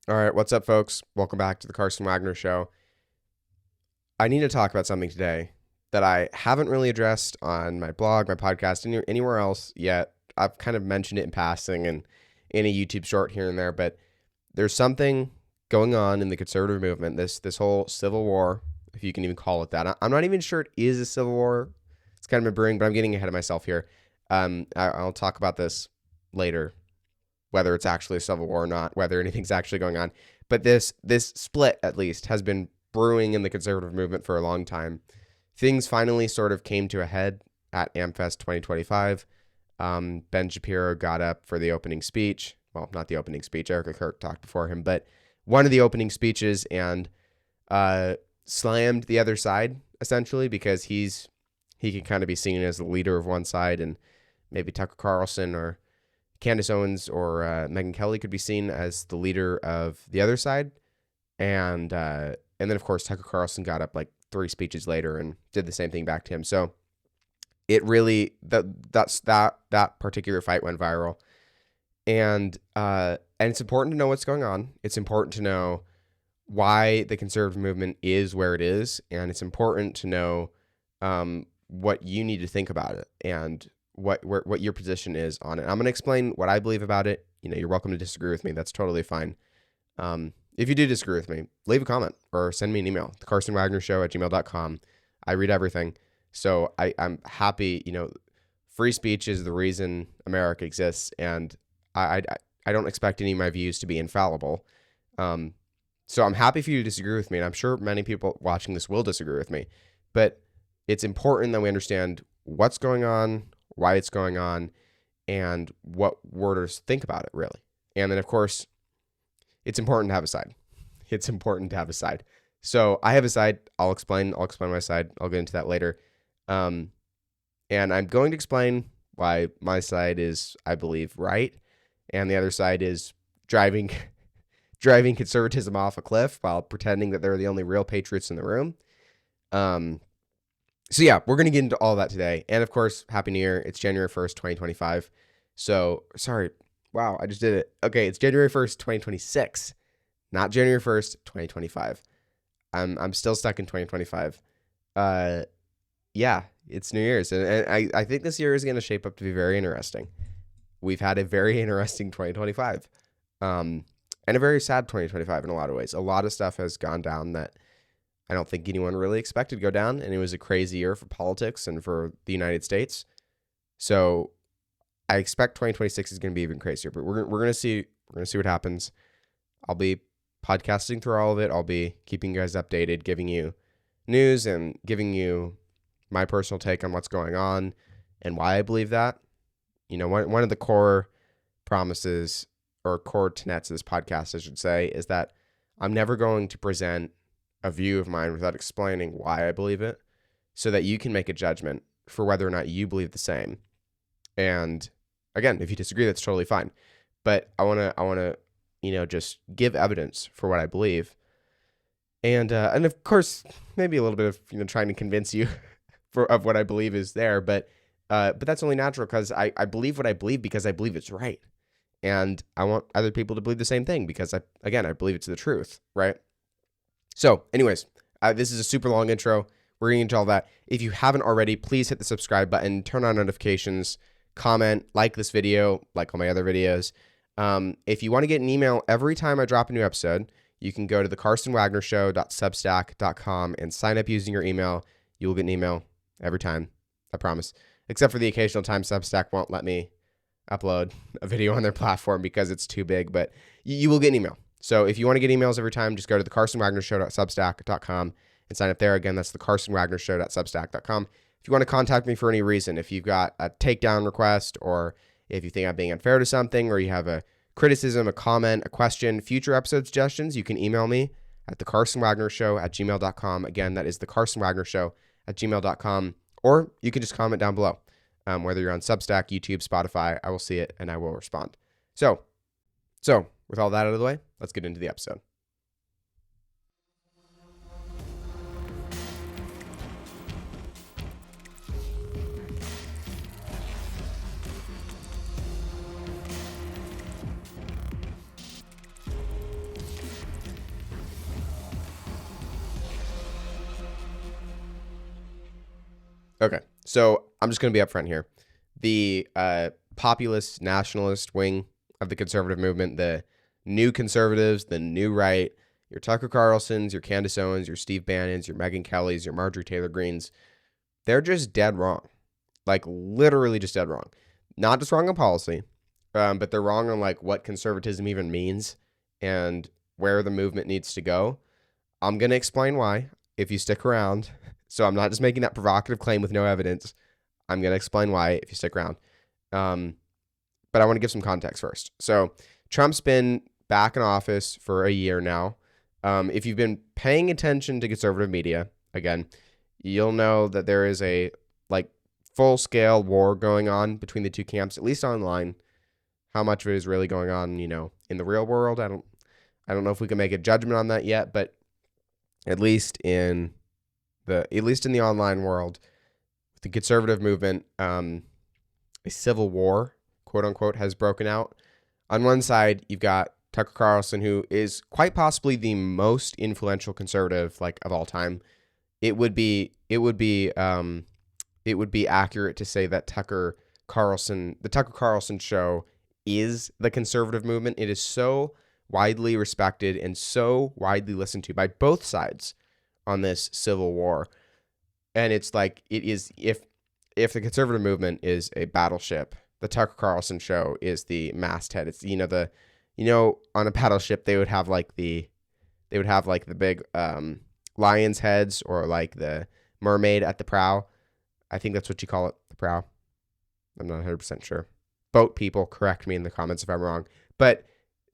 All right, what's up, folks? Welcome back to the Carson Wagner Show. I need to talk about something today that I haven't really addressed on my blog, my podcast, anywhere else yet. I've kind of mentioned it in passing and in a YouTube short here and there, but there's something going on in the conservative movement, this whole civil war, if you can even call it that. I'm not even sure it is a civil war. It's kind of been brewing, but I'm getting ahead of myself here. I'll talk about this later, whether it's actually a civil war or not, whether anything's actually going on. But this split, at least, has been brewing in the conservative movement for a long time. Things finally sort of came to a head at AmFest 2025. Ben Shapiro got up for the opening speech. Well, not the opening speech. Erica Kirk talked before him, but one of the opening speeches, and slammed the other side, essentially, because he can kind of be seen as the leader of one side, and maybe Tucker Carlson or Candace Owens or Megyn Kelly could be seen as the leader of the other side. And then, of course, Tucker Carlson got up like 3 speeches later and did the same thing back to him. So it really, that particular fight went viral. And it's important to know what's going on. It's important to know why the conservative movement is where it is. And it's important to know what you need to think about it and what your position is on it. I'm going to explain what I believe about it. You're welcome to disagree with me. That's totally fine. If you do disagree with me, leave a comment or send me an email, thecarsonwagnershow@gmail.com. I read everything. So I'm happy, free speech is the reason America exists. And I don't expect any of my views to be infallible. So I'm happy for you to disagree with me. And I'm sure many people watching this will disagree with me, but it's important that we understand what's going on, why it's going on, and what we're to think about it, really. And then, of course, it's important to have a side. It's important to have a side. So I have a side. I'll explain my side. I'll get into that later. And I'm going to explain why my side is, I believe, right, and the other side is driving conservatism off a cliff while pretending that they're the only real patriots in the room. So yeah, we're going to get into all that today. And of course, Happy New Year. It's January 1st, 2025. So, sorry. Wow, I just did it. Okay, it's January 1st, 2026. Not January 1st, 2025. I'm still stuck in 2025. Yeah, it's New Year's. And I think this year is going to shape up to be very interesting. We've had a very interesting 2025. And a very sad 2025 in a lot of ways. A lot of stuff has gone down that I don't think anyone really expected to go down, and it was a crazy year for politics and for the United States. So I expect 2026 is going to be even crazier, but we're going to see what happens. I'll be podcasting through all of it. I'll be keeping you guys updated, giving you news and giving you my personal take on what's going on and why I believe that. One of the core promises or core tenets of this podcast, I should say, is that I'm never going to present a view of mine without explaining why I believe it, so that you can make a judgment for whether or not you believe the same. And again, if you disagree, that's totally fine. But I want to, just give evidence for what I believe. And of course, maybe a little bit of, trying to convince you of what I believe is there. But that's only natural because I believe what I believe because I believe it's right. And I want other people to believe the same thing because I believe it's the truth, right? So anyways, this is a super long intro. We're getting into all that. If you haven't already, please hit the subscribe button, turn on notifications, comment, like this video, like all my other videos. If you want to get an email every time I drop a new episode, you can go to thecarsonwagnershow.substack.com and sign up using your email. You will get an email every time, I promise. Except for the occasional time Substack won't let me upload a video on their platform because it's too big, but you will get an email. So if you want to get emails every time, just go to thecarsonwagnershow.substack.com and sign up there. Again, that's thecarsonwagnershow.substack.com. If you want to contact me for any reason, if you've got a takedown request, or if you think I'm being unfair to something, or you have a criticism, a comment, a question, future episode suggestions, you can email me at thecarsonwagnershow@gmail.com. Again, that is thecarsonwagnershow@gmail.com. Or you can just comment down below. Whether you're on Substack, YouTube, Spotify, I will see it and I will respond. So with all that out of the way, let's get into the episode. Okay, so I'm just going to be upfront here. The populist nationalist wing of the conservative movement, the new conservatives, the new right, your Tucker Carlsons, your Candace Owens, your Steve Bannons, your Megyn Kellys, your Marjorie Taylor Greens, they're just dead wrong. Like literally just dead wrong. Not just wrong on policy, but they're wrong on like what conservatism even means and where the movement needs to go. I'm going to explain why if you stick around. So I'm not just making that provocative claim with no evidence. I'm going to explain why if you stick around. But I want to give some context first. So Trump's been back in office for a year now. If you've been paying attention to conservative media, again, you'll know that there is a like full-scale war going on between the two camps, at least online. How much of it is really going on, in the real world? I don't know if we can make a judgment on that yet, but at least in the online world, the conservative movement, a civil war, quote unquote, has broken out. On one side, you've got Tucker Carlson, who is quite possibly the most influential conservative of all time. It would be accurate to say that the Tucker Carlson show is the conservative movement. It is so widely respected and so widely listened to by both sides on this civil war. And it's like, it is, if the conservative movement is a battleship, the Tucker Carlson show is the masthead. It's, on a battleship, they would have the big lion's heads, or like the mermaid at the prow. I think that's what you call it, the prow. I'm not 100% sure. Boat people, correct me in the comments if I'm wrong. But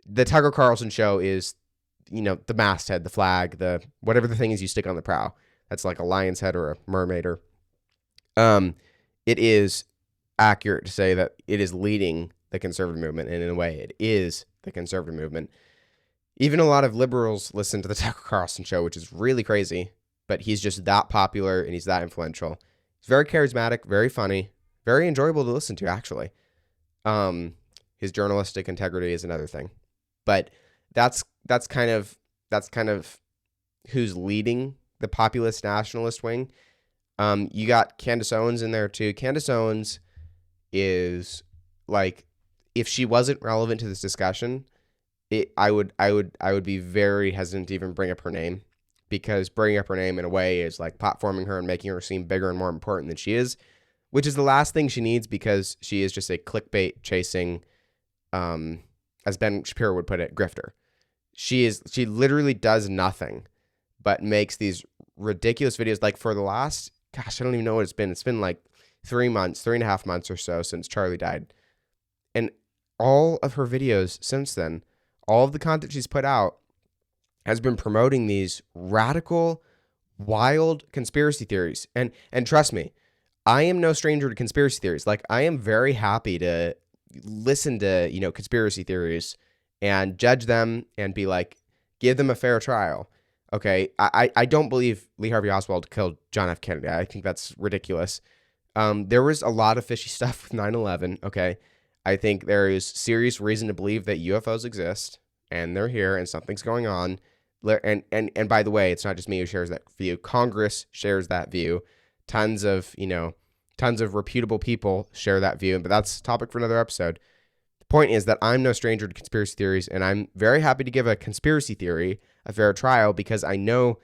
the Tucker Carlson show is, the masthead, the flag, the whatever the thing is you stick on the prow. That's like a lion's head or a mermaid. It is accurate to say that it is leading the conservative movement, and in a way, it is the conservative movement. Even a lot of liberals listen to the Tucker Carlson show, which is really crazy, but he's just that popular and he's that influential. He's very charismatic, very funny, very enjoyable to listen to, actually. His journalistic integrity is another thing, but that's kind of who's leading the populist nationalist wing. You got Candace Owens in there too. Candace Owens is like, if she wasn't relevant to this discussion, I would be very hesitant to even bring up her name, because bringing up her name in a way is like platforming her and making her seem bigger and more important than she is, which is the last thing she needs, because she is just a clickbait chasing, as Ben Shapiro would put it, grifter. She literally does nothing but makes these ridiculous videos. Like for the last, I don't even know what it's been. It's been like 3.5 months or so since Charlie died. And all of her videos since then, all of the content she's put out has been promoting these radical, wild conspiracy theories. And trust me, I am no stranger to conspiracy theories. Like, I am very happy to listen to, conspiracy theories and judge them and be like, give them a fair trial. Okay, I don't believe Lee Harvey Oswald killed John F. Kennedy. I think that's ridiculous. There was a lot of fishy stuff with 9/11, okay? I think there is serious reason to believe that UFOs exist, and they're here, and something's going on. And by the way, it's not just me who shares that view. Congress shares that view. Tons of reputable people share that view, but that's a topic for another episode. The point is that I'm no stranger to conspiracy theories, and I'm very happy to give a conspiracy theory a fair trial, because I know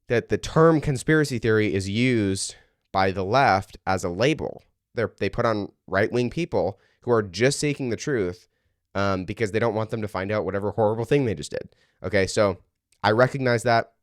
that the term conspiracy theory is used by the left as a label. They put on right-wing people who are just seeking the truth, because they don't want them to find out whatever horrible thing they just did. Okay, so I recognize that,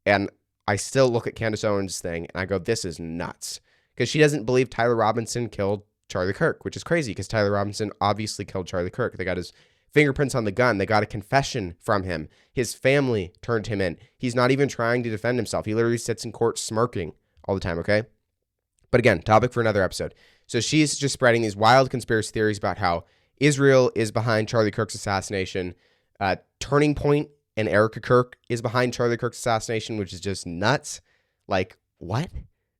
and I still look at Candace Owens' thing, and I go, this is nuts. Because she doesn't believe Tyler Robinson killed Charlie Kirk, which is crazy, because Tyler Robinson obviously killed Charlie Kirk. They got his fingerprints on the gun. They got a confession from him. His family turned him in. He's not even trying to defend himself. He literally sits in court smirking all the time, okay? But again, topic for another episode. So she's just spreading these wild conspiracy theories about how Israel is behind Charlie Kirk's assassination. Turning Point and Erica Kirk is behind Charlie Kirk's assassination, which is just nuts. Like, what?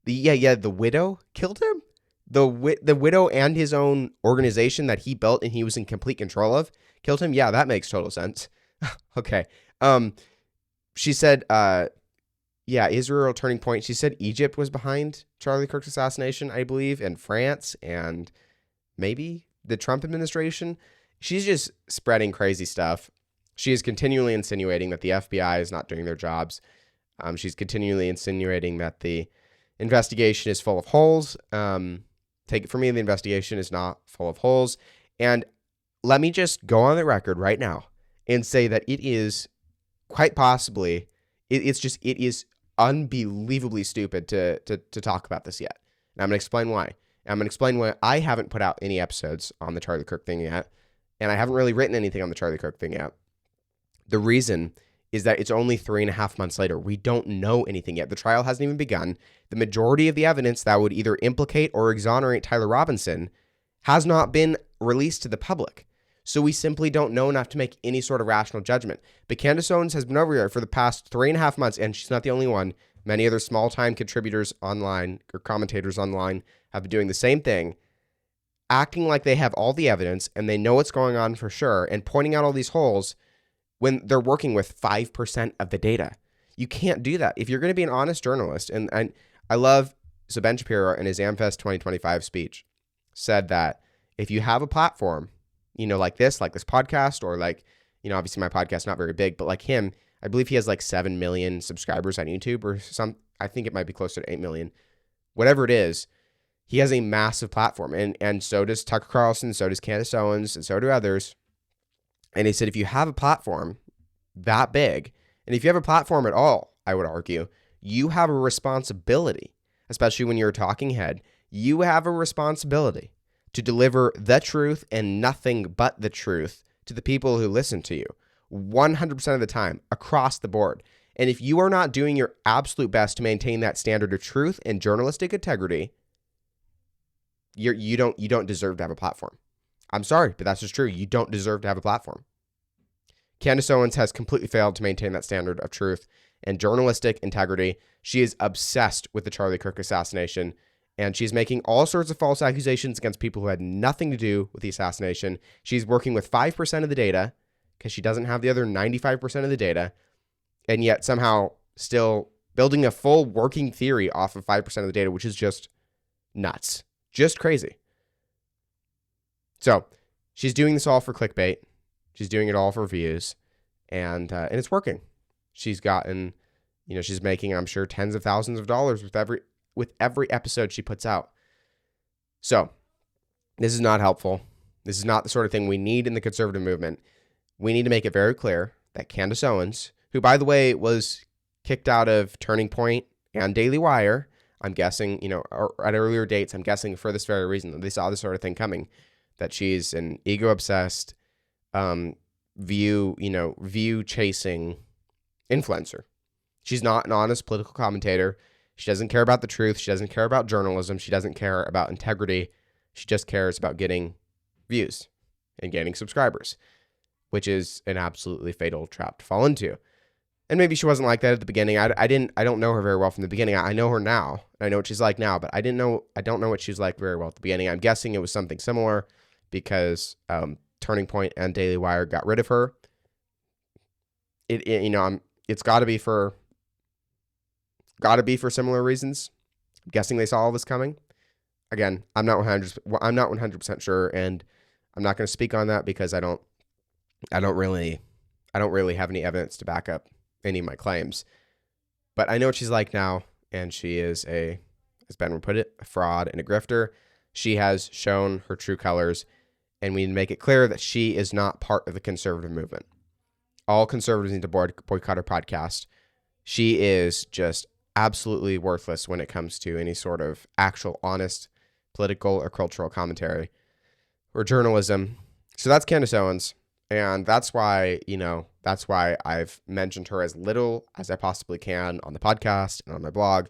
The widow killed him? The widow and his own organization that he built and he was in complete control of killed him? Yeah, that makes total sense. Okay. She said yeah, Israel turning point. She said Egypt was behind Charlie Kirk's assassination, I believe, and France and maybe the Trump administration. She's just spreading crazy stuff. She is continually insinuating that the FBI is not doing their jobs. She's continually insinuating that the investigation is full of holes. Take it from me, the investigation is not full of holes. And let me just go on the record right now and say that it is quite possibly, it is unbelievably stupid to talk about this yet. And I'm going to explain why. I'm going to explain why I haven't put out any episodes on the Charlie Kirk thing yet. And I haven't really written anything on the Charlie Kirk thing yet. The reason is that it's only 3.5 months later. We don't know anything yet. The trial hasn't even begun. The majority of the evidence that would either implicate or exonerate Tyler Robinson has not been released to the public. So we simply don't know enough to make any sort of rational judgment. But Candace Owens has been over here for the past 3.5 months, and she's not the only one. Many other small-time contributors online or commentators online have been doing the same thing, acting like they have all the evidence and they know what's going on for sure and pointing out all these holes when they're working with 5% of the data. You can't do that. If you're going to be an honest journalist, and I love, so Ben Shapiro in his AmFest 2025 speech said that if you have a platform, like this podcast, or obviously my podcast's not very big, but like him, I believe he has like 7 million subscribers on YouTube or I think it might be closer to 8 million, whatever it is. He has a massive platform, and so does Tucker Carlson, so does Candace Owens, and so do others. And he said, if you have a platform that big, and if you have a platform at all, I would argue, you have a responsibility, especially when you're a talking head, you have a responsibility to deliver the truth and nothing but the truth to the people who listen to you 100% of the time across the board. And if you are not doing your absolute best to maintain that standard of truth and journalistic integrity, you don't deserve to have a platform. I'm sorry, but that's just true. You don't deserve to have a platform. Candace Owens has completely failed to maintain that standard of truth and journalistic integrity. She is obsessed with the Charlie Kirk assassination, and she's making all sorts of false accusations against people who had nothing to do with the assassination. She's working with 5% of the data because she doesn't have the other 95% of the data, and yet somehow still building a full working theory off of 5% of the data, which is just nuts. Just crazy. So she's doing this all for clickbait. She's doing it all for views, and it's working. She's gotten, she's making, I'm sure, tens of thousands of dollars with every episode she puts out. So this is not helpful. This is not the sort of thing we need in the conservative movement. We need to make it very clear that Candace Owens, who, by the way, was kicked out of Turning Point and Daily Wire, I'm guessing, or at earlier dates, I'm guessing for this very reason, that they saw this sort of thing coming, that she's an ego-obsessed, view-chasing influencer. She's not an honest political commentator. She doesn't care about the truth. She doesn't care about journalism. She doesn't care about integrity. She just cares about getting views and gaining subscribers, which is an absolutely fatal trap to fall into. And maybe she wasn't like that at the beginning. I don't know her very well from the beginning. I know her now. I know what she's like now, but I don't know what she's like very well at the beginning. I'm guessing it was something similar because Turning Point and Daily Wire got rid of her. It's got to be for similar reasons. I'm guessing they saw all this coming. Again, I'm not 100% sure, and I'm not going to speak on that because I don't really have any evidence to back up any of my claims. But I know what she's like now, and she is as Ben would put it, a fraud and a grifter. She has shown her true colors, and we need to make it clear that she is not part of the conservative movement. All conservatives need to boycott her podcast. She is just absolutely worthless when it comes to any sort of actual honest political or cultural commentary or journalism. So that's Candace Owens. And that's why I've mentioned her as little as I possibly can on the podcast and on my blog,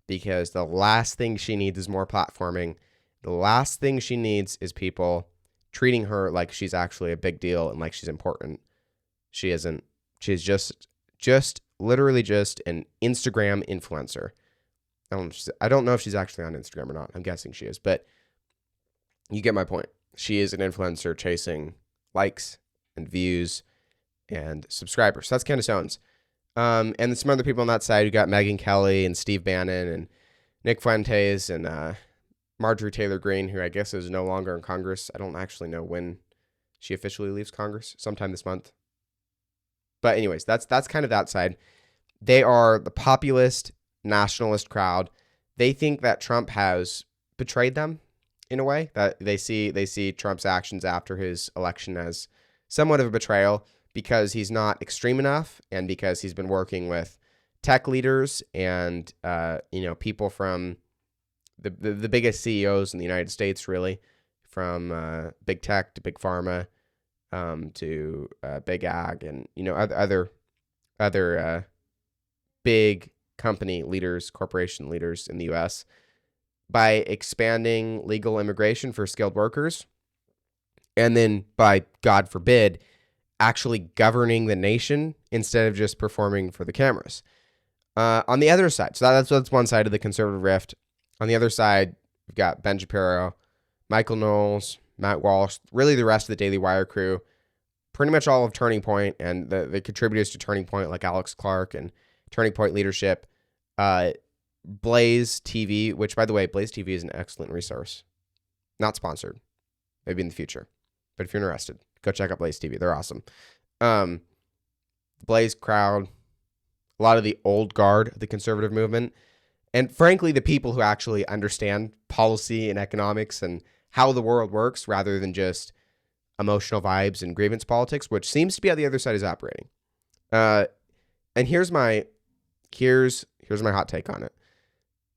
because the last thing she needs is more platforming. The last thing she needs is people treating her like she's actually a big deal and like she's important. She isn't. She's just literally just an Instagram influencer. I don't know if she's actually on Instagram or not. I'm guessing she is, but you get my point. She is an influencer chasing likes and views and subscribers. So that's Candace Owens. And then some other people on that side. You got Megyn Kelly and Steve Bannon and Nick Fuentes and Marjorie Taylor Greene, who I guess is no longer in Congress. I don't actually know when she officially leaves Congress, sometime this month. But anyways, that's kind of that side. They are the populist, nationalist crowd. They think that Trump has betrayed them in a way, that they see Trump's actions after his election as somewhat of a betrayal because he's not extreme enough and because he's been working with tech leaders and people from the biggest CEOs in the United States, really, from big tech to big pharma to big ag and other big company leaders, corporation leaders in the U.S. by expanding legal immigration for skilled workers, and then by, God forbid, actually governing the nation instead of just performing for the cameras. On the other side, so that's one side of the conservative rift. On the other side, we've got Ben Shapiro, Michael Knowles, Matt Walsh, really the rest of the Daily Wire crew, pretty much all of Turning Point and the contributors to Turning Point like Alex Clark and Turning Point Leadership. Blaze TV, which, by the way, Blaze TV is an excellent resource. Not sponsored. Maybe in the future. But if you're interested, go check out Blaze TV. They're awesome. Blaze crowd, a lot of the old guard of the conservative movement, and frankly, the people who actually understand policy and economics and how the world works rather than just emotional vibes and grievance politics, which seems to be how the other side is operating. And here's my hot take on it.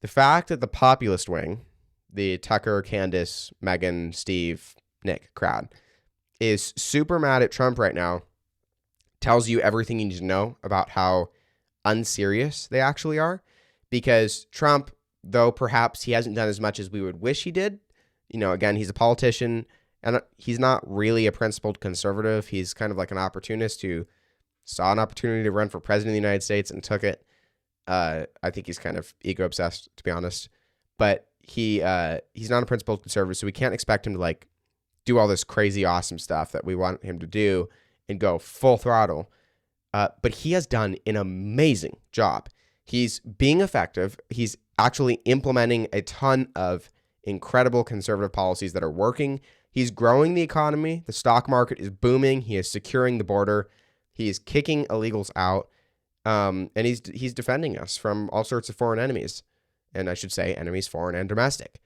The fact that the populist wing, the Tucker, Candace, Megyn, Steve, Nick crowd, is super mad at Trump right now tells you everything you need to know about how unserious they actually are. Because Trump, though perhaps he hasn't done as much as we would wish he did, again, he's a politician and he's not really a principled conservative. He's kind of like an opportunist who saw an opportunity to run for president of the United States and took it. I think he's kind of ego obsessed, to be honest. But he's not a principled conservative, so we can't expect him to do all this crazy awesome stuff that we want him to do and go full throttle. But he has done an amazing job. He's being effective. He's actually implementing a ton of incredible conservative policies that are working. He's growing the economy. The stock market is booming. He is securing the border. He is kicking illegals out. And he's defending us from all sorts of foreign enemies. And I should say enemies, foreign and domestic.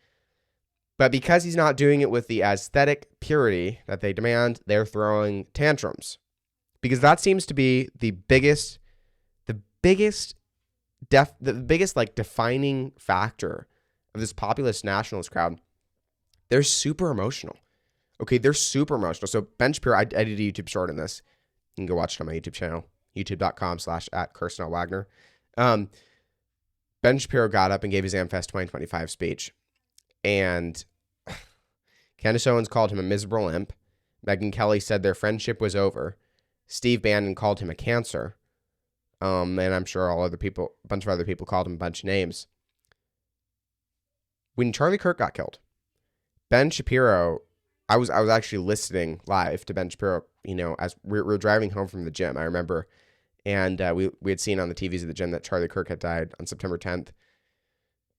But because he's not doing it with the aesthetic purity that they demand, they're throwing tantrums. Because that seems to be the biggest defining factor of this populist nationalist crowd. They're super emotional. Okay, they're super emotional. So Ben Shapiro, I did a YouTube short on this. You can go watch it on my YouTube channel, youtube.com/@CarsonWagner. Ben Shapiro got up and gave his AmFest 2025 speech. And Candace Owens called him a miserable imp. Megyn Kelly said their friendship was over. Steve Bannon called him a cancer. And I'm sure a bunch of other people called him a bunch of names. When Charlie Kirk got killed, Ben Shapiro, I was actually listening live to Ben Shapiro, as we were driving home from the gym, I remember. And we had seen on the TVs of the gym that Charlie Kirk had died on September 10th.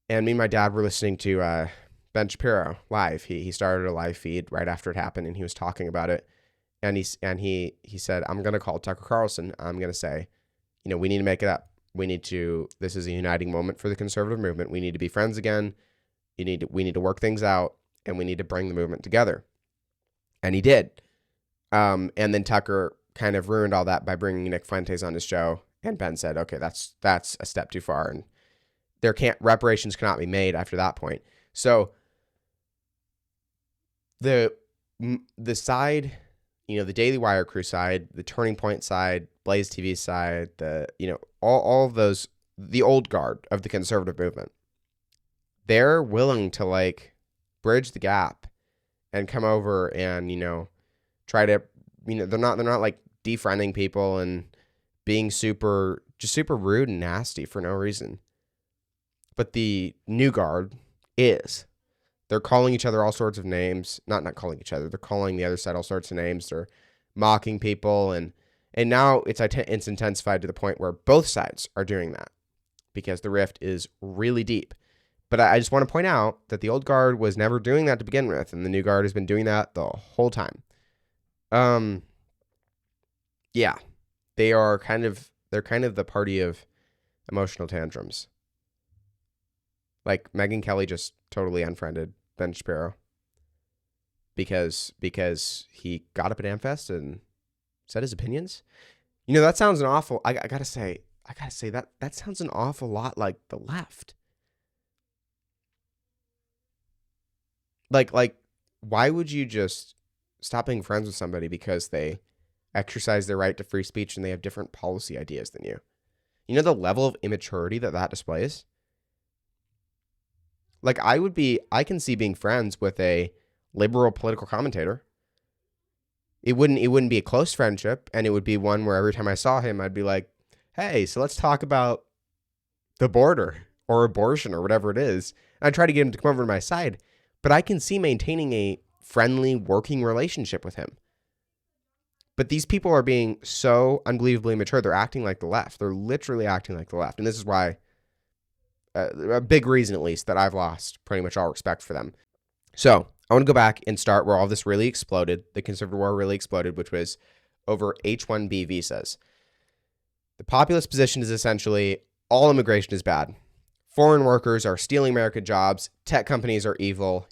And me and my dad were listening to Ben Shapiro live. He started a live feed right after it happened, and he was talking about it. And he said, I'm going to call Tucker Carlson. I'm going to say, we need to make it up. This is a uniting moment for the conservative movement. We need to be friends again. We need to work things out, and we need to bring the movement together. And he did. And then Tucker kind of ruined all that by bringing Nick Fuentes on his show. And Ben said, okay, that's a step too far. And reparations cannot be made after that point. So the side, the Daily Wire crew side, the Turning Point side, Blaze TV side, all of those, the old guard of the conservative movement, they're willing to bridge the gap and come over and, try to, they're not defriending people and being super rude and nasty for no reason. But the new guard is. They're calling each other all sorts of names. Not calling each other. They're calling the other side all sorts of names. They're mocking people. And And now it's intensified to the point where both sides are doing that because the rift is really deep. But I just want to point out that the old guard was never doing that to begin with, and the new guard has been doing that the whole time. Yeah, they're kind of the party of emotional tantrums. Like Megyn Kelly just totally unfriended Ben Shapiro because he got up at Amfest and said his opinions. That sounds an awful. I gotta say that sounds an awful lot like the left. Like, why would you just stop being friends with somebody because they exercise their right to free speech and they have different policy ideas than you? The level of immaturity that displays? Like, I can see being friends with a liberal political commentator. It wouldn't be a close friendship, and it would be one where every time I saw him, I'd be like, hey, so let's talk about the border or abortion or whatever it is. And I'd try to get him to come over to my side. But I can see maintaining a friendly working relationship with him. But these people are being so unbelievably mature. They're acting like the left. They're literally acting like the left. And this is why, a big reason at least, that I've lost pretty much all respect for them. So I want to go back and start where all this really exploded. The conservative war really exploded, which was over H-1B visas. The populist position is essentially all immigration is bad. Foreign workers are stealing American jobs. Tech companies are evil.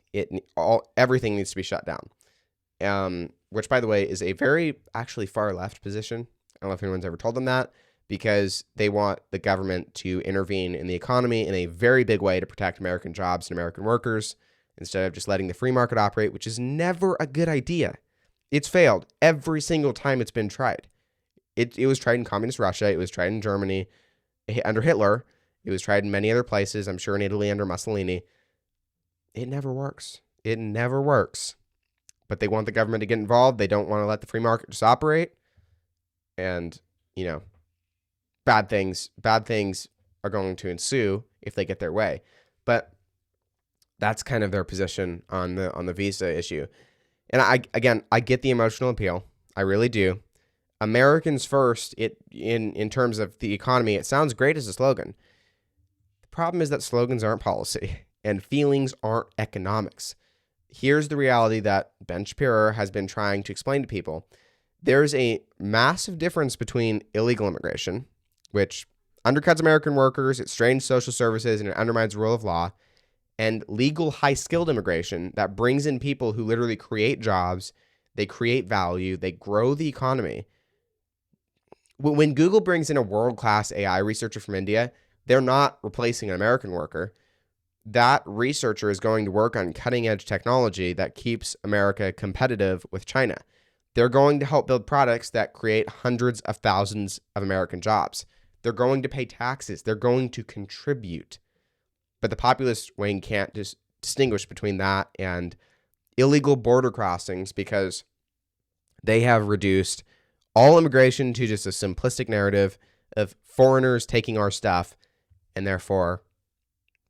Everything needs to be shut down. Which, by the way, is a very actually far left position. I don't know if anyone's ever told them that, because they want the government to intervene in the economy in a very big way to protect American jobs and American workers instead of just letting the free market operate, which is never a good idea. It's failed every single time it's been tried. It was tried in communist Russia. It was tried in Germany under Hitler. It was tried in many other places, I'm sure in Italy under Mussolini. It never works. It never works. But they want the government to get involved. They don't want to let the free market just operate. And, bad things are going to ensue if they get their way. But that's kind of their position on the visa issue. And I get the emotional appeal. I really do. Americans first, in terms of the economy, it sounds great as a slogan. Problem is that slogans aren't policy and feelings aren't economics. Here's the reality that Ben Shapiro has been trying to explain to people. There's a massive difference between illegal immigration, which undercuts American workers, it strains social services, and it undermines the rule of law, and legal high-skilled immigration that brings in people who literally create jobs, they create value, they grow the economy. When Google brings in a world-class AI researcher from India, they're not replacing an American worker. That researcher is going to work on cutting-edge technology that keeps America competitive with China. They're going to help build products that create hundreds of thousands of American jobs. They're going to pay taxes. They're going to contribute. But the populist wing can't just distinguish between that and illegal border crossings because they have reduced all immigration to just a simplistic narrative of foreigners taking our stuff, and therefore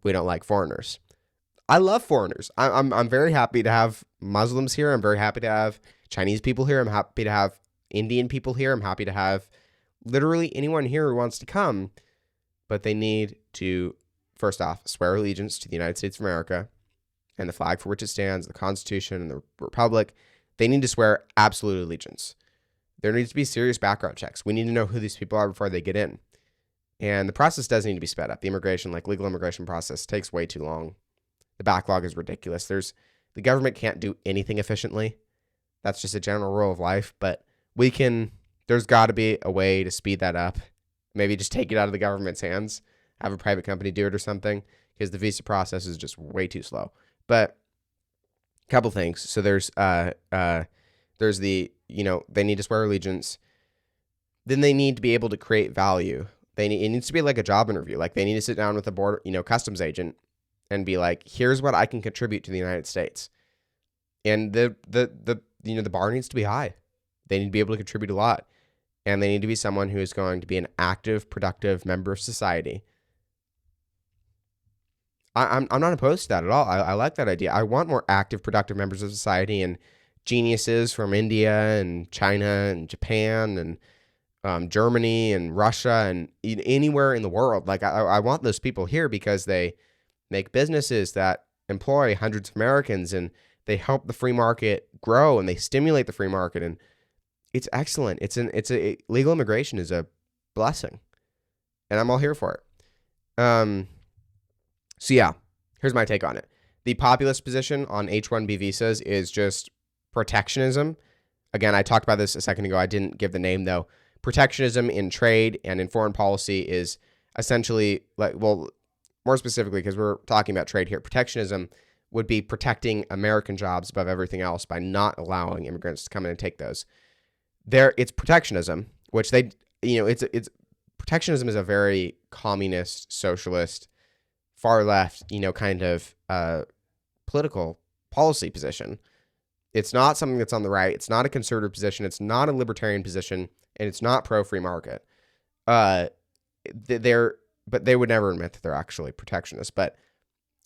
we don't like foreigners. I love foreigners. I'm very happy to have Muslims here. I'm very happy to have Chinese people here. I'm happy to have Indian people here. I'm happy to have literally anyone here who wants to come, but they need to, first off, swear allegiance to the United States of America and the flag for which it stands, the Constitution, and the Republic. They need to swear absolute allegiance. There needs to be serious background checks. We need to know who these people are before they get in. And the process does need to be sped up. The legal immigration process takes way too long. The backlog is ridiculous. The government can't do anything efficiently. That's just a general rule of life, but there's got to be a way to speed that up. Maybe just take it out of the government's hands, have a private company do it or something, because the visa process is just way too slow. But a couple things. So there's the, they need to swear allegiance. Then they need to be able to create value. It needs to be like a job interview. Like they need to sit down with a border, customs agent and be like, here's what I can contribute to the United States. And the bar needs to be high. They need to be able to contribute a lot. And they need to be someone who is going to be an active, productive member of society. I'm not opposed to that at all. I like that idea. I want more active, productive members of society and geniuses from India and China and Japan and Germany and Russia and anywhere in the world. Like I want those people here because they make businesses that employ hundreds of Americans, and they help the free market grow, and they stimulate the free market, and it's excellent. Legal immigration is a blessing, and I'm all here for it. So yeah, here's my take on it. The populist position on H-1B visas is just protectionism. Again, I talked about this a second ago. I didn't give the name though. Protectionism in trade and in foreign policy is essentially more specifically, because we're talking about trade here, protectionism would be protecting American jobs above everything else by not allowing immigrants to come in and take those. It's protectionism, which it's protectionism is a very communist, socialist, far left, kind of political policy position. It's not something that's on the right. It's not a conservative position. It's not a libertarian position, and it's not pro-free market. But they would never admit that they're actually protectionists. But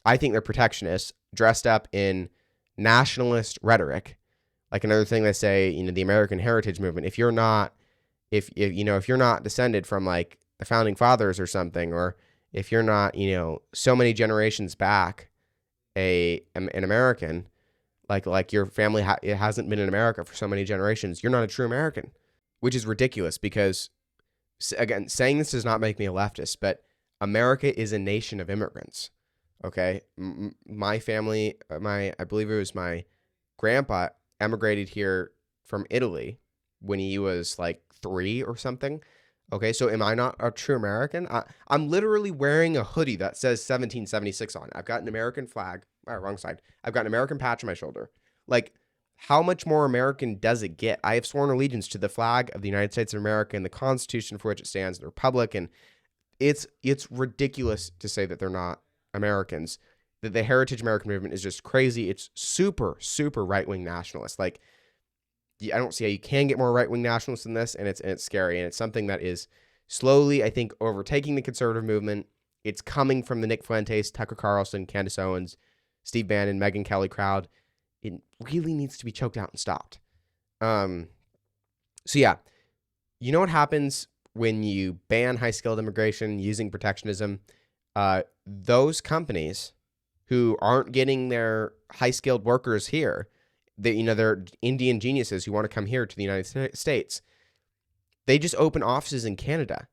I think they're protectionists dressed up in nationalist rhetoric. Like another thing they say, the American heritage movement. If you're not descended from like the founding fathers or something, or if you're not, so many generations back, an American, like your family it hasn't been in America for so many generations, you're not a true American, which is ridiculous because, again, saying this does not make me a leftist, but America is a nation of immigrants. Okay, my family, I believe it was my grandpa emigrated here from Italy when he was like 3 or something. Okay, so am I not a true American? I'm literally wearing a hoodie that says 1776 on it. I've got an American flag. Wrong side. I've got an American patch on my shoulder. Like, how much more American does it get? I have sworn allegiance to the flag of the United States of America and the Constitution for which it stands, the Republic, and it's ridiculous to say that they're not Americans. That the Heritage American movement is just crazy. It's super, super right-wing nationalist. Like, I don't see how you can get more right-wing nationalists than this, and it's scary, and it's something that is slowly, I think, overtaking the conservative movement. It's coming from the Nick Fuentes, Tucker Carlson, Candace Owens, Steve Bannon, Megyn Kelly crowd. It really needs to be choked out and stopped. So yeah, you know what happens when you ban high-skilled immigration using protectionism? Those companies who aren't getting their high-skilled workers here, they're Indian geniuses who want to come here to the United States. They just open offices in Canada,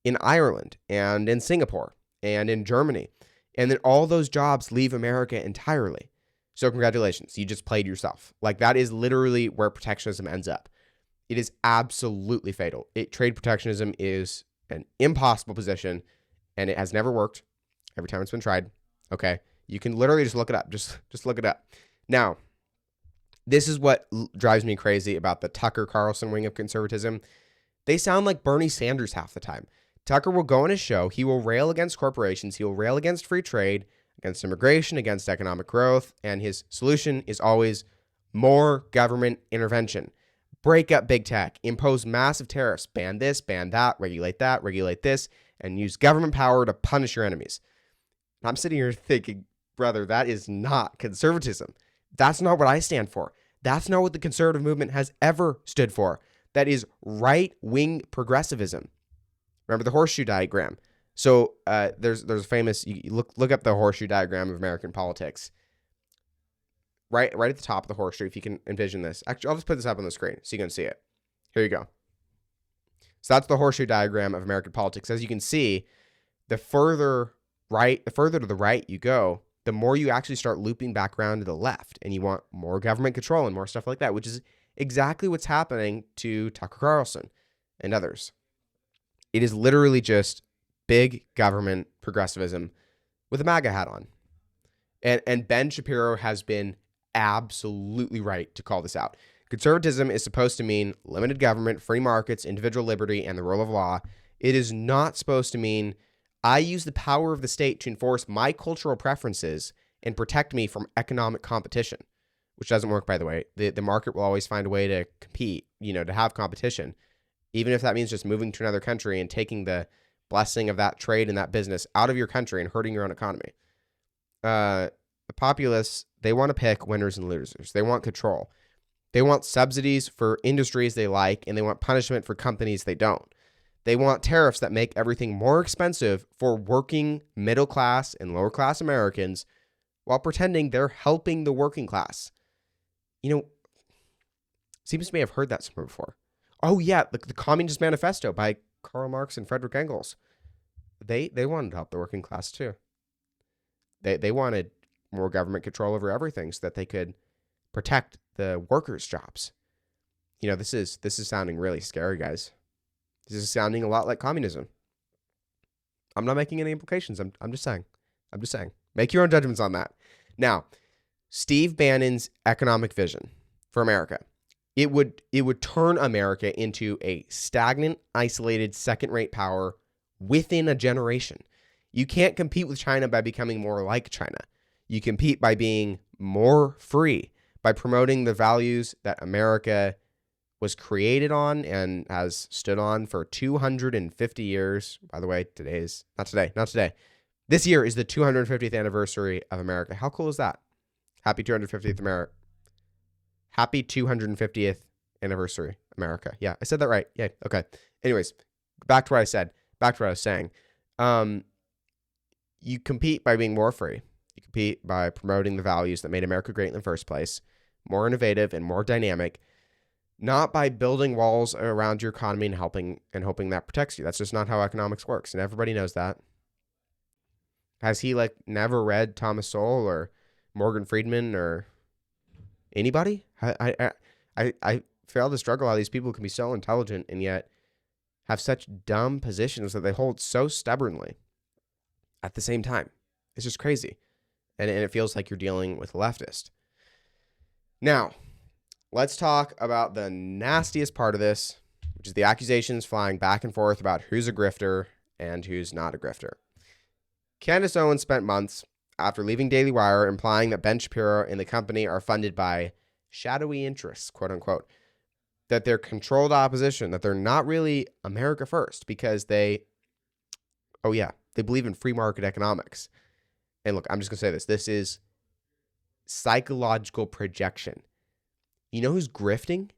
in Ireland, and in Singapore, and in Germany. And then all those jobs leave America entirely. So congratulations, you just played yourself. Like, that is literally where protectionism ends up. It is absolutely fatal. Trade protectionism is an impossible position, and it has never worked every time it's been tried. Okay, you can literally just look it up. Just look it up. Now, this is what drives me crazy about the Tucker Carlson wing of conservatism. They sound like Bernie Sanders half the time. Tucker will go on his show. He will rail against corporations. He will rail against free trade, against immigration, against economic growth. And his solution is always more government intervention. Break up big tech, impose massive tariffs, ban this, ban that, regulate this, and use government power to punish your enemies. I'm sitting here thinking, brother, that is not conservatism. That's not what I stand for. That's not what the conservative movement has ever stood for. That is right-wing progressivism. Remember the horseshoe diagram? So there's a famous, you look up the horseshoe diagram of American politics. Right at the top of the horseshoe, if you can envision this. Actually, I'll just put this up on the screen so you can see it. Here you go. So that's the horseshoe diagram of American politics. As you can see, the further to the right you go, the more you actually start looping back around to the left, and you want more government control and more stuff like that, which is exactly what's happening to Tucker Carlson and others. It is literally just big government progressivism with a MAGA hat on. And Ben Shapiro has been absolutely right to call this out. Conservatism is supposed to mean limited government, free markets, individual liberty, and the rule of law. It is not supposed to mean I use the power of the state to enforce my cultural preferences and protect me from economic competition, which doesn't work, by the way. The market will always find a way to compete, to have competition, even if that means just moving to another country and taking the blessing of that trade and that business out of your country and hurting your own economy. The populists, they want to pick winners and losers. They want control. They want subsidies for industries they like, and they want punishment for companies they don't. They want tariffs that make everything more expensive for working middle class and lower class Americans while pretending they're helping the working class. Seems to me I've heard that somewhere before. Oh yeah, the Communist Manifesto by Karl Marx and Frederick Engels. They wanted to help the working class too. They wanted more government control over everything so that they could protect the workers' jobs. This is sounding really scary, guys. This is sounding a lot like communism. I'm not making any implications. I'm just saying. Make your own judgments on that. Now, Steve Bannon's economic vision for America. It would turn America into a stagnant, isolated, second-rate power within a generation. You can't compete with China by becoming more like China. You compete by being more free, by promoting the values that America was created on and has stood on for 250 years. By the way, not today. This year is the 250th anniversary of America. How cool is that? Happy 250th anniversary, America. Yeah, I said that right. Yeah, okay. Anyways, back to what I was saying. You compete by being more free. You compete by promoting the values that made America great in the first place, more innovative and more dynamic, not by building walls around your economy and hoping that protects you. That's just not how economics works, and everybody knows that. Has he never read Thomas Sowell or Morgan Freeman or anybody? I fail to struggle how these people can be so intelligent and yet have such dumb positions that they hold so stubbornly at the same time. It's just crazy. And it feels like you're dealing with a leftist. Now, let's talk about the nastiest part of this, which is the accusations flying back and forth about who's a grifter and who's not a grifter. Candace Owens spent months after leaving Daily Wire implying that Ben Shapiro and the company are funded by shadowy interests, quote unquote, that they're controlled opposition, that they're not really America first because they believe in free market economics. And look, I'm just going to say this. This is psychological projection. You know who's grifting?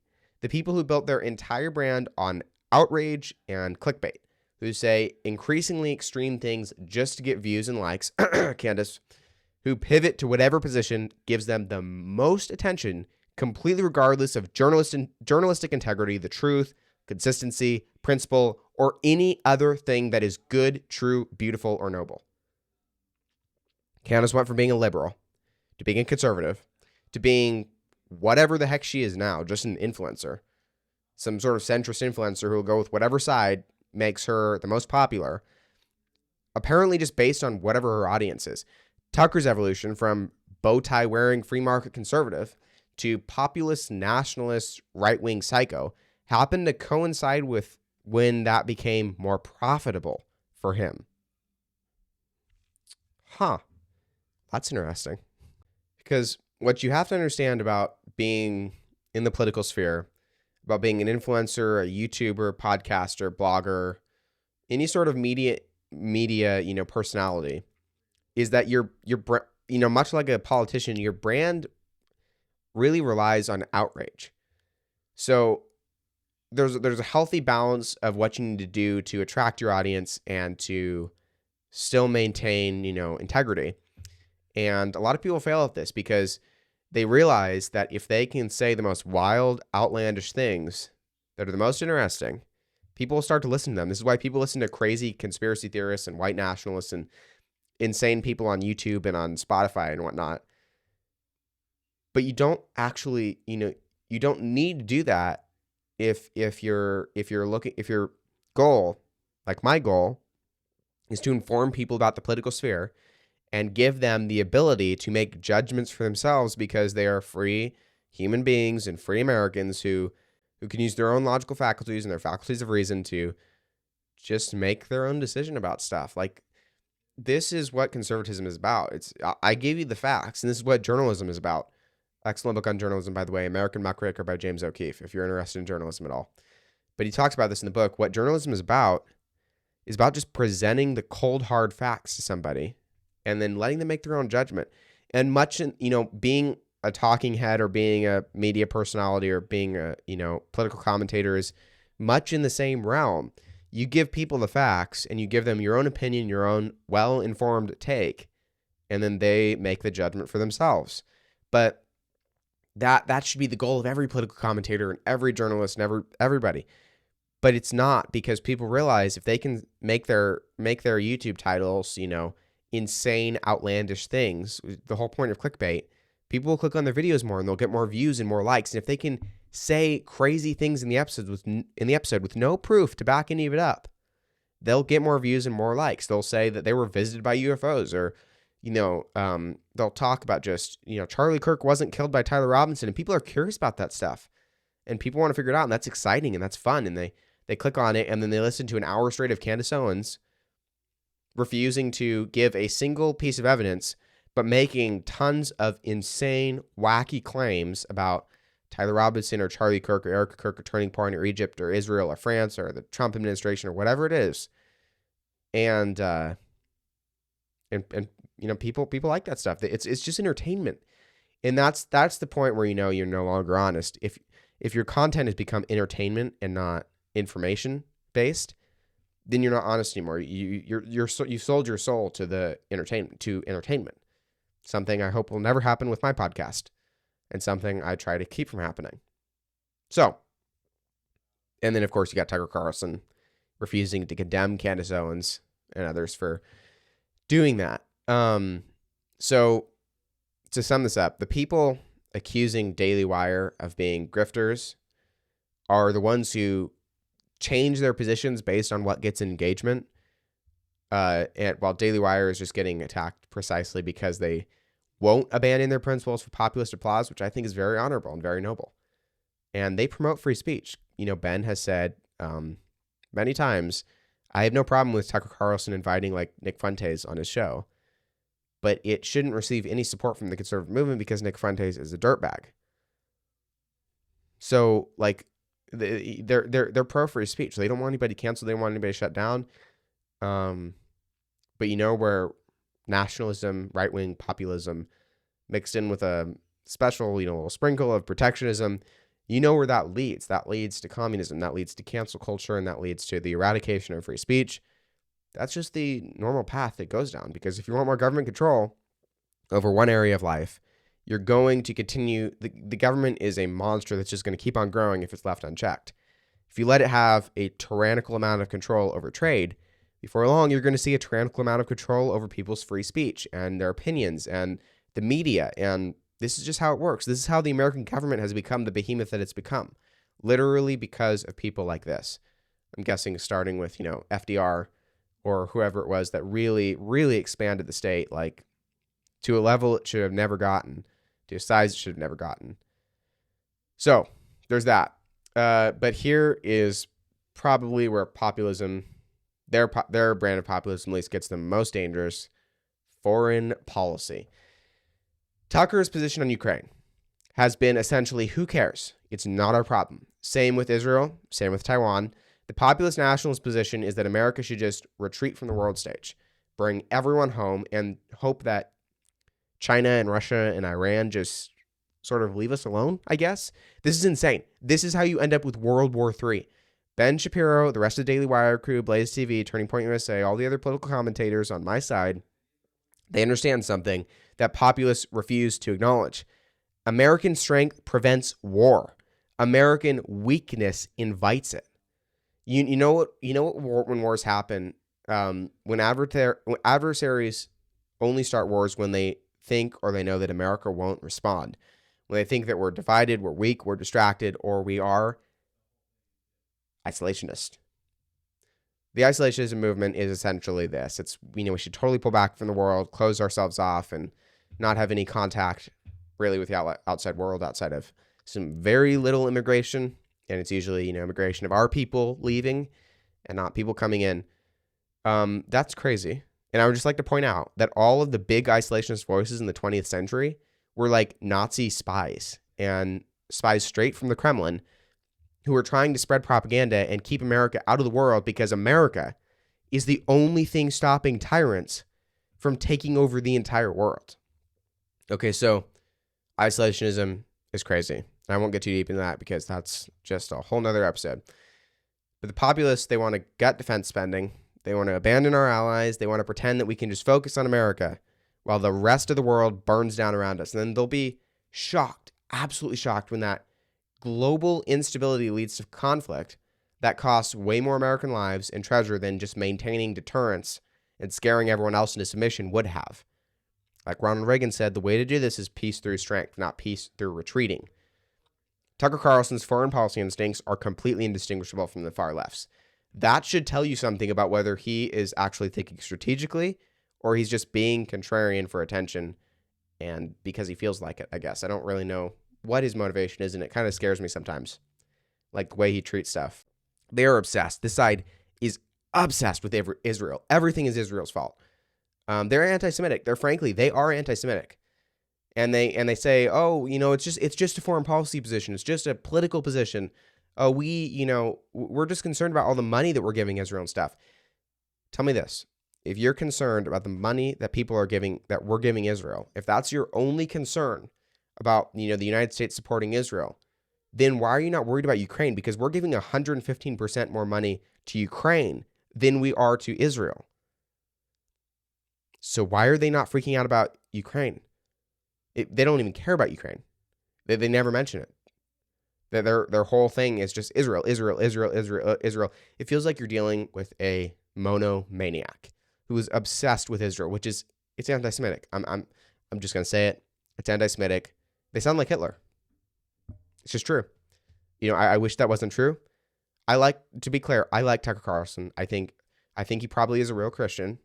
The people who built their entire brand on outrage and clickbait, who say increasingly extreme things just to get views and likes, Candace, who pivot to whatever position gives them the most attention, completely regardless of journalistic integrity, the truth, consistency, principle, or any other thing that is good, true, beautiful, or noble. Candace went from being a liberal to being a conservative to being whatever the heck she is now, just an influencer, some sort of centrist influencer who will go with whatever side makes her the most popular, apparently just based on whatever her audience is. Tucker's evolution from bow tie wearing free market conservative to populist nationalist right-wing psycho happened to coincide with when that became more profitable for him. That's interesting. Because what you have to understand about being in the political sphere, about being an influencer, a YouTuber, podcaster, blogger, any sort of media, personality, is that your much like a politician, your brand really relies on outrage. So there's a healthy balance of what you need to do to attract your audience and to still maintain, integrity. And a lot of people fail at this because they realize that if they can say the most wild, outlandish things that are the most interesting, people will start to listen to them. This is why people listen to crazy conspiracy theorists and white nationalists and insane people on YouTube and on Spotify and whatnot. But you don't actually, you don't need to do that if your goal, like my goal, is to inform people about the political sphere and give them the ability to make judgments for themselves because they are free human beings and free Americans who can use their own logical faculties and their faculties of reason to just make their own decision about stuff. Like, this is what conservatism is about. I gave you the facts, and this is what journalism is about. Excellent book on journalism, by the way, American Muckraker by James O'Keefe, if you're interested in journalism at all. But he talks about this in the book. What journalism is about just presenting the cold, hard facts to somebody and then letting them make their own judgment. And being a talking head or being a media personality or being a, political commentator is much in the same realm. You give people the facts and you give them your own opinion, your own well-informed take, and then they make the judgment for themselves. But that should be the goal of every political commentator and every journalist and everybody. But it's not, because people realize if they can make their YouTube titles, insane, outlandish things, the whole point of clickbait, people will click on their videos more and they'll get more views and more likes. And if they can say crazy things in the episode with no proof to back any of it up, they'll get more views and more likes. They'll say that they were visited by UFOs, or they'll talk about just, Charlie Kirk wasn't killed by Tyler Robinson, and people are curious about that stuff, and people want to figure it out, and that's exciting and that's fun, and they click on it, and then they listen to an hour straight of Candace Owens refusing to give a single piece of evidence, but making tons of insane, wacky claims about Tyler Robinson or Charlie Kirk or Erica Kirk or Turning Point or Egypt or Israel or France or the Trump administration or whatever it is. And people like that stuff. It's just entertainment. And that's the point where you're no longer honest. If your content has become entertainment and not information based, then you're not honest anymore. You sold your soul to the entertainment. Something I hope will never happen with my podcast, and something I try to keep from happening. So, and then of course you got Tucker Carlson refusing to condemn Candace Owens and others for doing that. So to sum this up, the people accusing Daily Wire of being grifters are the ones who change their positions based on what gets engagement. And while Daily Wire is just getting attacked precisely because they won't abandon their principles for populist applause, which I think is very honorable and very noble. And they promote free speech. Ben has said many times, I have no problem with Tucker Carlson inviting like Nick Fuentes on his show, but it shouldn't receive any support from the conservative movement because Nick Fuentes is a dirtbag. So like they're pro free speech. They don't want anybody canceled. They don't want anybody shut down. But where nationalism, right-wing populism mixed in with a special, little sprinkle of protectionism, where that leads. That leads to communism. That leads to cancel culture, and that leads to the eradication of free speech. That's just the normal path it goes down, because if you want more government control over one area of life, you're going to continue. The government is a monster that's just going to keep on growing if it's left unchecked. If you let it have a tyrannical amount of control over trade, before long, you're going to see a tyrannical amount of control over people's free speech and their opinions and the media. And this is just how it works. This is how the American government has become the behemoth that it's become, literally because of people like this. I'm guessing starting with, FDR or whoever it was that really, really expanded the state, like to a level it should have never gotten, to a size it should have never gotten. So there's that. But here is probably where populism, their brand of populism at least, gets them most dangerous: foreign policy. Tucker's position on Ukraine has been essentially, who cares? It's not our problem. Same with Israel, same with Taiwan. The populist nationalist position is that America should just retreat from the world stage, bring everyone home, and hope that China and Russia and Iran just sort of leave us alone, I guess. This is insane. This is how you end up with World War III. Ben Shapiro, the rest of the Daily Wire crew, Blaze TV, Turning Point USA, all the other political commentators on my side, they understand something that populists refuse to acknowledge. American strength prevents war. American weakness invites it. You know what? When wars happen, when adversaries only start wars when they think or they know that America won't respond. When they think that we're divided, we're weak, we're distracted, or we are isolationist. The isolationism movement is essentially this. It's, we should totally pull back from the world, close ourselves off, and not have any contact really with the outside world outside of some very little immigration. And it's usually, immigration of our people leaving and not people coming in. That's crazy. And I would just like to point out that all of the big isolationist voices in the 20th century were like Nazi spies and spies straight from the Kremlin who were trying to spread propaganda and keep America out of the world because America is the only thing stopping tyrants from taking over the entire world. Okay, so Isolationism is crazy. And I won't get too deep into that because that's just a whole nother episode. But the populists, they want to gut defense spending. They want to abandon our allies. They want to pretend that we can just focus on America while the rest of the world burns down around us. And then they'll be shocked, absolutely shocked, when that global instability leads to conflict that costs way more American lives and treasure than just maintaining deterrence and scaring everyone else into submission would have. Like Ronald Reagan said, the way to do this is peace through strength, not peace through retreating. Tucker Carlson's foreign policy instincts are completely indistinguishable from the far left's. That should tell you something about whether he is actually thinking strategically or he's just being contrarian for attention and because he feels like it, I guess. I don't really know what his motivation is, and it kind of scares me sometimes, like the way he treats stuff. They are obsessed. This side is obsessed with Israel. Everything is Israel's fault. They're anti-Semitic. They are anti-Semitic. And they say, oh, it's just a foreign policy position. It's just a political position. Oh, we're just concerned about all the money that we're giving Israel and stuff. Tell me this. If you're concerned about the money that people are giving, that we're giving Israel, if that's your only concern about, the United States supporting Israel, then why are you not worried about Ukraine? Because we're giving 115% more money to Ukraine than we are to Israel. So why are they not freaking out about Ukraine? They don't even care about Ukraine. They never mention it. Their whole thing is just Israel. It feels like you're dealing with a monomaniac who is obsessed with Israel, it's anti-Semitic. I'm just gonna say it. It's anti-Semitic. They sound like Hitler. It's just true. I wish that wasn't true. To be clear, I like Tucker Carlson. I think he probably is a real Christian,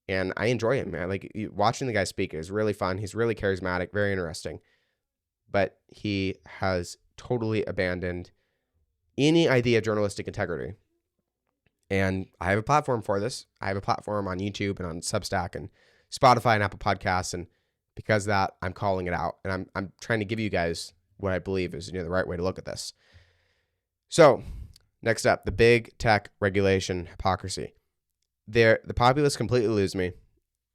and I enjoy him, man. Like, watching the guy speak is really fun. He's really charismatic, very interesting. But he has totally abandoned any idea of journalistic integrity. And I have a platform for this. I have a platform on YouTube and on Substack and Spotify and Apple Podcasts. And because of that, I'm calling it out. And I'm trying to give you guys what I believe is the right way to look at this. So next up, the big tech regulation hypocrisy. The populists completely lose me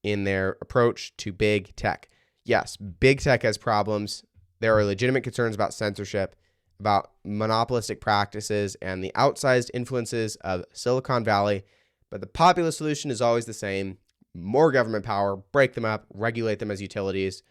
in their approach to big tech. Yes, big tech has problems. There are legitimate concerns about censorship, about monopolistic practices, and the outsized influences of Silicon Valley. But the populist solution is always the same. More government power, break them up, regulate them as utilities,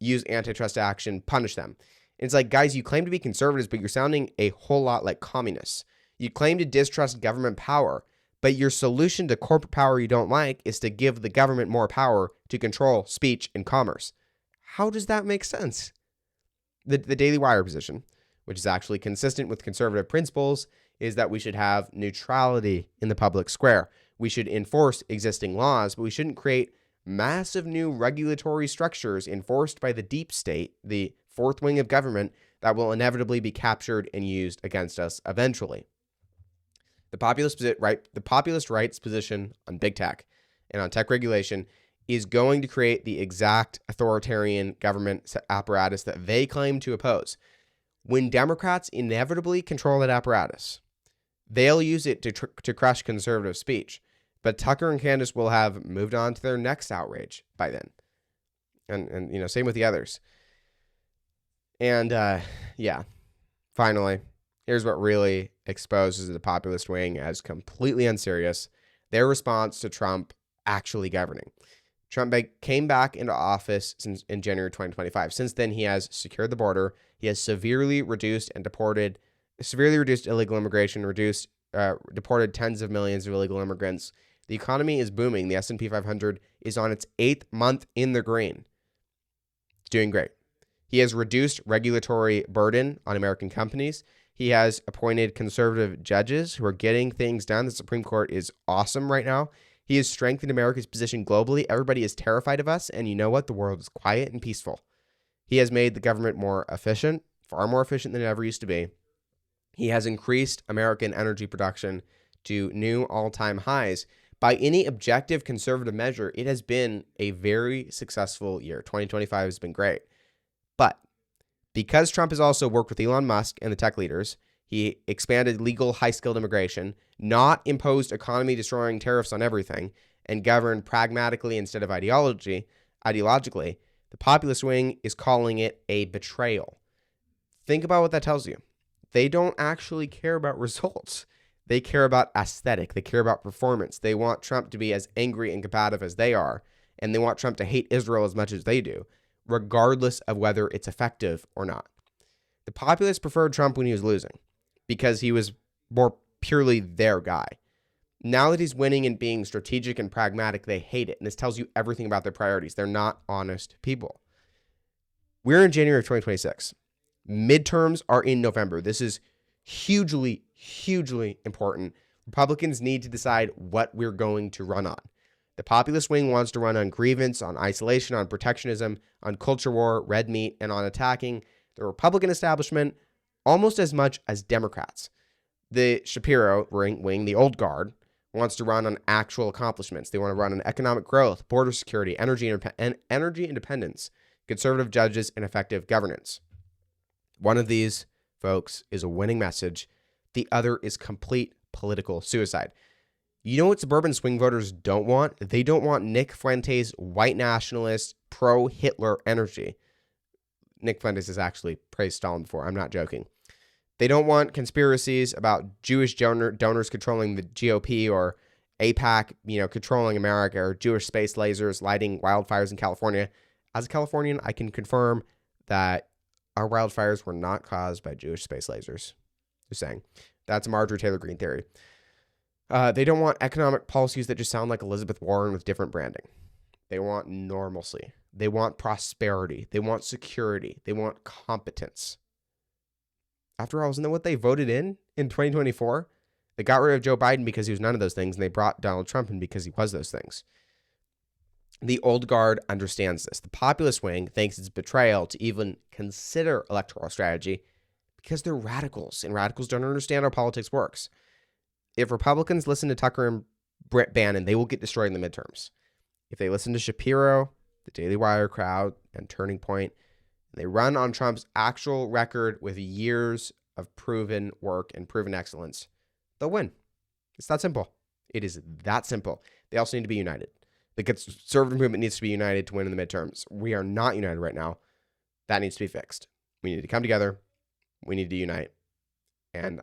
use antitrust action, punish them. And it's like, guys, you claim to be conservatives, but you're sounding a whole lot like communists. You claim to distrust government power, but your solution to corporate power you don't like is to give the government more power to control speech and commerce. How does that make sense? The Daily Wire position, which is actually consistent with conservative principles, is that we should have neutrality in the public square. We should enforce existing laws, but we shouldn't create massive new regulatory structures enforced by the deep state, the fourth wing of government, that will inevitably be captured and used against us eventually. The populist right's position on big tech and on tech regulation is going to create the exact authoritarian government apparatus that they claim to oppose. When Democrats inevitably control that apparatus, they'll use it to crush conservative speech. But Tucker and Candace will have moved on to their next outrage by then. And same with the others. And finally, here's what really exposes the populist wing as completely unserious. Their response to Trump actually governing. Trump came back into office in January 2025. Since then, he has secured the border. He has severely reduced illegal immigration, deported tens of millions of illegal immigrants. The economy is booming. The S&P 500 is on its 8th month in the green. It's doing great. He has reduced regulatory burden on American companies. He has appointed conservative judges who are getting things done. The Supreme Court is awesome right now. He has strengthened America's position globally. Everybody is terrified of us, and you know what? The world is quiet and peaceful. He has made the government more efficient, far more efficient than it ever used to be. He has increased American energy production to new all-time highs. By any objective conservative measure, it has been a very successful year. 2025 has been great. But because Trump has also worked with Elon Musk and the tech leaders, he expanded legal high-skilled immigration, not imposed economy-destroying tariffs on everything, and governed pragmatically instead of ideologically, The populist wing is calling it a betrayal. Think about what that tells you. They don't actually care about results. They care about aesthetic. They care about performance. They want Trump to be as angry and combative as they are, and they want Trump to hate Israel as much as they do, regardless of whether it's effective or not. The populists preferred Trump when he was losing because he was more purely their guy. Now that he's winning and being strategic and pragmatic, they hate it. And this tells you everything about their priorities. They're not honest people. We're in January of 2026. Midterms are in November. This is hugely, hugely important. Republicans need to decide what we're going to run on. The populist wing wants to run on grievance, on isolation, on protectionism, on culture war, red meat, and on attacking the Republican establishment almost as much as Democrats. The Shapiro wing, the old guard, wants to run on actual accomplishments. They want to run on economic growth, border security, energy independence, conservative judges, and effective governance. One of these, folks, is a winning message. The other is complete political suicide. You know what suburban swing voters don't want? They don't want Nick Fuentes' white nationalist, pro-Hitler energy. Nick Fuentes has actually praised Stalin before. I'm not joking. They don't want conspiracies about Jewish donors controlling the GOP or AIPAC, controlling America, or Jewish space lasers lighting wildfires in California. As a Californian, I can confirm that our wildfires were not caused by Jewish space lasers. Just saying. That's Marjorie Taylor Greene theory. They don't want economic policies that just sound like Elizabeth Warren with different branding. They want normalcy. They want prosperity. They want security. They want competence. After all, isn't that what they voted in 2024? They got rid of Joe Biden because he was none of those things, and they brought Donald Trump in because he was those things. The old guard understands this. The populist wing thinks it's betrayal to even consider electoral strategy because they're radicals, and radicals don't understand how politics works. If Republicans listen to Tucker and Brett Bannon, they will get destroyed in the midterms. If they listen to Shapiro, the Daily Wire crowd, and Turning Point, and they run on Trump's actual record with years of proven work and proven excellence, they'll win. It's that simple. It is that simple. They also need to be united. The conservative movement needs to be united to win in the midterms. We are not united right now. That needs to be fixed. We need to come together. We need to unite. And,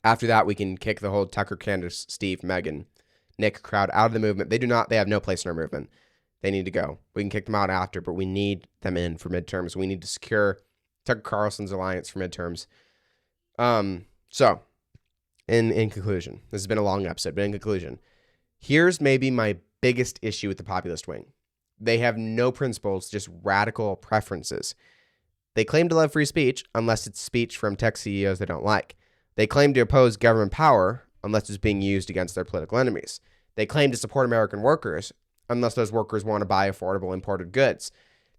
after that, we can kick the whole Tucker, Candace, Steve, Megan, Nick crowd out of the movement. They have no place in our movement. They need to go. We can kick them out after, but we need them in for midterms. We need to secure Tucker Carlson's alliance for midterms. So, in conclusion, this has been a long episode, but in conclusion, here's maybe my biggest issue with the populist wing. They have no principles, just radical preferences. They claim to love free speech unless it's speech from tech CEOs they don't like. They claim to oppose government power unless it's being used against their political enemies. They claim to support American workers unless those workers want to buy affordable imported goods.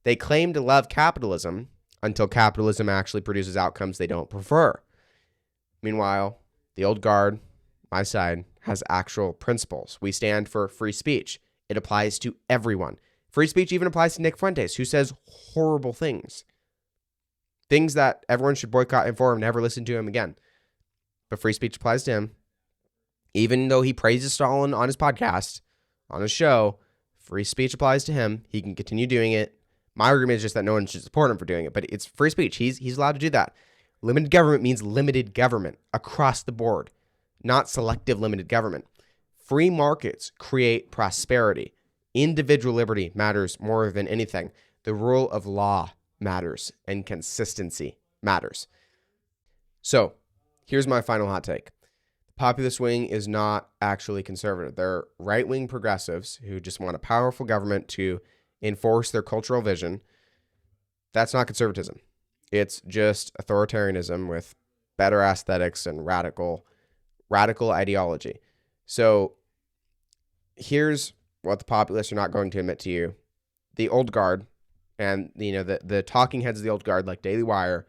They claim to love capitalism until capitalism actually produces outcomes they don't prefer. Meanwhile, the old guard, my side, has actual principles. We stand for free speech. It applies to everyone. Free speech even applies to Nick Fuentes, who says horrible things. Things that everyone should boycott him for and never listen to him again. But free speech applies to him. Even though he praises Stalin on his podcast, on his show, free speech applies to him. He can continue doing it. My argument is just that no one should support him for doing it, but it's free speech. He's allowed to do that. Limited government means limited government across the board, not selective limited government. Free markets create prosperity. Individual liberty matters more than anything. The rule of law matters, and consistency matters. So, here's my final hot take. The populist wing is not actually conservative. They're right-wing progressives who just want a powerful government to enforce their cultural vision. That's not conservatism. It's just authoritarianism with better aesthetics and radical ideology. So here's what the populists are not going to admit to you. The old guard and the talking heads of the old guard like Daily Wire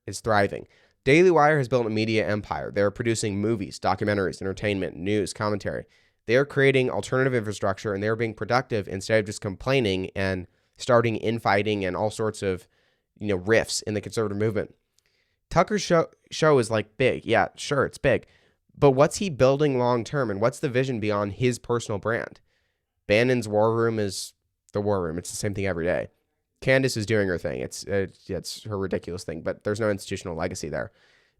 is thriving. Daily Wire has built a media empire. They're producing movies, documentaries, entertainment, news, commentary. They're creating alternative infrastructure, and they're being productive instead of just complaining and starting infighting and all sorts of rifts in the conservative movement. Tucker's show is like big. Yeah, sure, it's big. But what's he building long term, and what's the vision beyond his personal brand? Bannon's War Room is the War Room. It's the same thing every day. Candace is doing her thing. It's her ridiculous thing, but there's no institutional legacy there.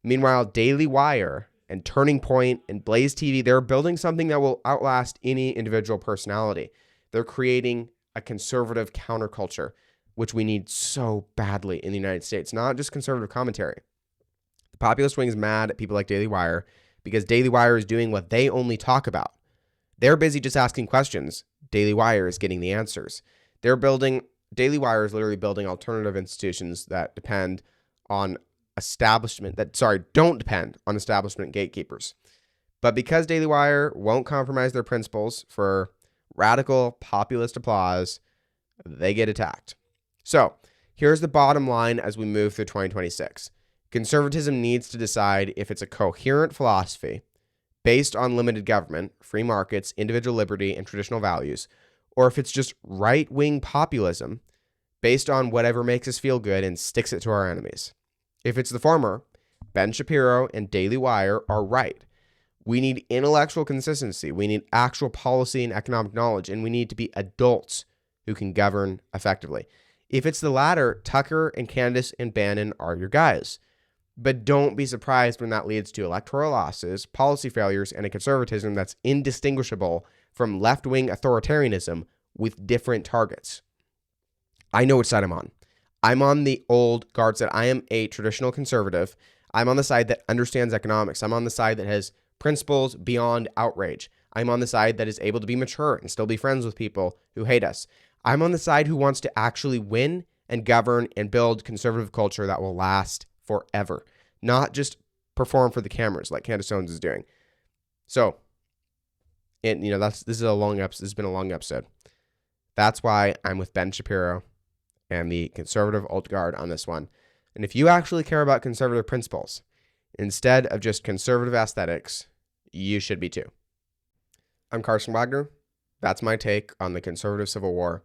Meanwhile, Daily Wire and Turning Point and Blaze TV, they're building something that will outlast any individual personality. They're creating a conservative counterculture, which we need so badly in the United States, not just conservative commentary. The populist wing is mad at people like Daily Wire because Daily Wire is doing what they only talk about. They're busy just asking questions. Daily Wire is getting the answers. Daily Wire is literally building alternative institutions that don't depend on establishment gatekeepers. But because Daily Wire won't compromise their principles for radical populist applause, they get attacked. So here's the bottom line as we move through 2026. Conservatism needs to decide if it's a coherent philosophy based on limited government, free markets, individual liberty, and traditional values, or if it's just right-wing populism based on whatever makes us feel good and sticks it to our enemies. If it's the former, Ben Shapiro and Daily Wire are right. We need intellectual consistency. We need actual policy and economic knowledge, and we need to be adults who can govern effectively. If it's the latter, Tucker and Candace and Bannon are your guys. But don't be surprised when that leads to electoral losses, policy failures, and a conservatism that's indistinguishable from left-wing authoritarianism with different targets. I know which side I'm on. I'm on the old guard side. I am a traditional conservative. I'm on the side that understands economics. I'm on the side that has principles beyond outrage. I'm on the side that is able to be mature and still be friends with people who hate us. I'm on the side who wants to actually win and govern and build conservative culture that will last forever, not just perform for the cameras like Candace Owens is doing. So, this is a long episode. This has been a long episode. That's why I'm with Ben Shapiro and the conservative alt guard on this one. And if you actually care about conservative principles instead of just conservative aesthetics, you should be too. I'm Carlson Wagner. That's my take on the conservative civil war.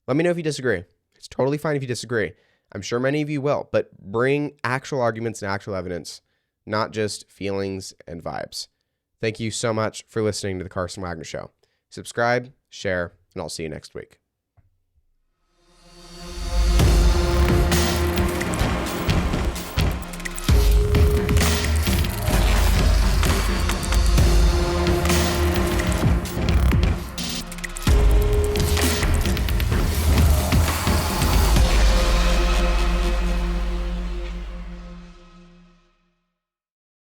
Let me know if you disagree. It's totally fine if you disagree. I'm sure many of you will, but bring actual arguments and actual evidence, not just feelings and vibes. Thank you so much for listening to The Carson Wagner Show. Subscribe, share, and I'll see you next week.